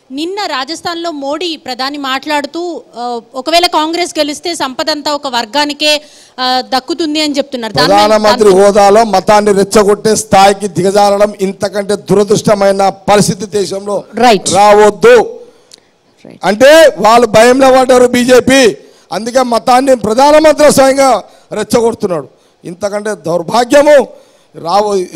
నిన్న రాజస్థాన్లో మోడీ ప్రధాని మాట్లాడుతూ ఒకవేళ కాంగ్రెస్ గెలిస్తే సంపద అంతా ఒక వర్గానికే దక్కుతుంది అని చెప్తున్నారు. ప్రధానమంత్రి హోదాలో మతాన్ని రెచ్చగొట్టే స్థాయికి దిగజారడం ఇంతకంటే దురదృష్టమైన పరిస్థితి దేశంలో రావద్దు. అంటే వాళ్ళు భయంలో పడ్డారు బీజేపీ, అందుకే మతాన్ని ప్రధానమంత్రి స్వయంగా రెచ్చగొడుతున్నాడు. ఇంతకంటే దౌర్భాగ్యము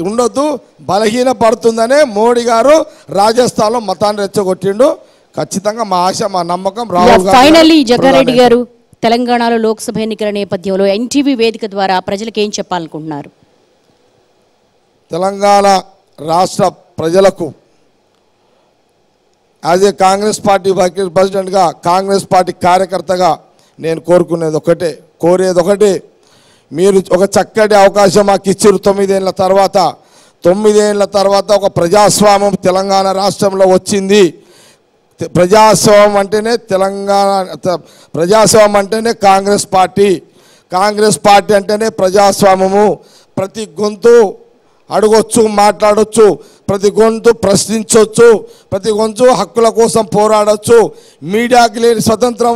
ఉండొద్దు. బలహీన పడుతుందనే మోడీ గారు రాజస్థాన్లో మతాన్ని రెచ్చగొట్టిండు. ఖచ్చితంగా మా ఆశ, మా నమ్మకం రాహుల్ గాంధీ. ఫైనల్లీ జగ్గారెడ్డి గారు, తెలంగాణలో లోక్సభ ఎన్నికల నేపథ్యంలో ఎన్టీవీ వేదిక ద్వారా ప్రజలకు ఏం చెప్పాలనుకుంటున్నారు? తెలంగాణ రాష్ట్ర ప్రజలకు as a Congress party vice ప్రెసిడెంట్గా, కాంగ్రెస్ పార్టీ కార్యకర్తగా నేను కోరేది ఒకటే, మీరు ఒక చక్కటి అవకాశం మాకు ఇచ్చారు. 9 ఏళ్ల తర్వాత ఒక ప్రజాస్వామ్యం తెలంగాణ రాష్ట్రంలో వచ్చింది. ప్రజాస్వామ్యం అంటేనే ప్రజాస్వామ్యం అంటేనే కాంగ్రెస్ పార్టీ అంటేనే ప్రజాస్వామ్యము. ప్రతి గొంతు అడగొచ్చు, మాట్లాడొచ్చు, ప్రతి గొంతు ప్రశ్నించవచ్చు, ప్రతి గొంతు హక్కుల కోసం పోరాడవచ్చు. మీడియాకి లేని స్వతంత్రం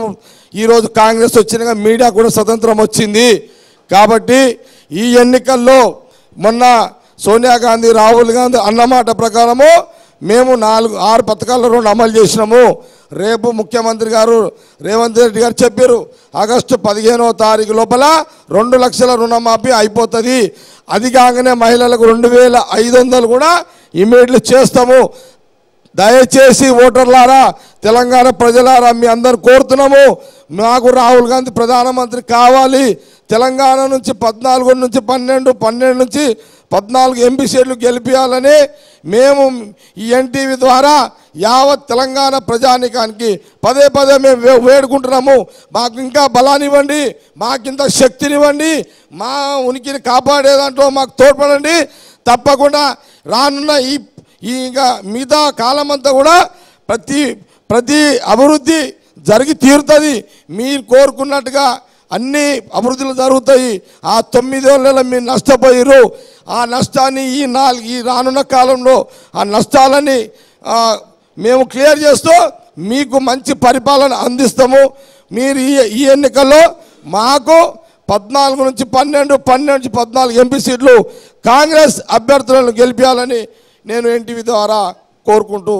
ఈరోజు కాంగ్రెస్ వచ్చినాక మీడియా కూడా స్వతంత్రం వచ్చింది. కాబట్టి ఈ ఎన్నికల్లో మొన్న సోనియా గాంధీ, రాహుల్ గాంధీ అన్నమాట ప్రకారము మేము 6 పథకాల 2 అమలు చేసినాము. రేపు ముఖ్యమంత్రి గారు రేవంత్ రెడ్డి గారు చెప్పారు, ఆగస్టు 15వ తారీఖు లోపల 2 లక్షల రుణమాఫీ అయిపోతుంది. అది కాగానే మహిళలకు 2500 కూడా ఇమీడియట్లీ చేస్తాము. దయచేసి ఓటర్లారా, తెలంగాణ ప్రజలారా, మీ అందరు కోరుతున్నాము, మాకు రాహుల్ గాంధీ ప్రధానమంత్రి కావాలి. తెలంగాణ నుంచి 14 నుంచి 12 నుంచి 14 ఎంపీ సీట్లు గెలిపించాలని మేము ఈ ఎన్టీవీ ద్వారా యావత్ తెలంగాణ ప్రజానికానికి పదే మేము వేడుకుంటున్నాము. మాకు ఇంకా బలాన్ని ఇవ్వండి, మాకింత శక్తినివ్వండి, మా ఉనికిని కాపాడే దాంట్లో మాకు తోడ్పడండి. తప్పకుండా రానున్న ఇంకా మిగతా కాలం అంతా కూడా ప్రతి అభివృద్ధి జరిగి తీరుతుంది. మీరు కోరుకున్నట్టుగా అన్ని అభివృద్ధులు జరుగుతాయి. ఆ 9 ఏళ్ళలో మీరు నష్టపోయారు. ఆ నష్టాన్ని ఈ రానున్న కాలంలో ఆ నష్టాలని మేము క్లియర్ చేస్తూ మీకు మంచి పరిపాలన అందిస్తాము. మీరు ఈ ఎన్నికల్లో మాకు 14 నుంచి 14 ఎంపీ సీట్లు కాంగ్రెస్ అభ్యర్థులను గెలిపించాలని నేను ఎన్టీవీ ద్వారా కోరుకుంటూ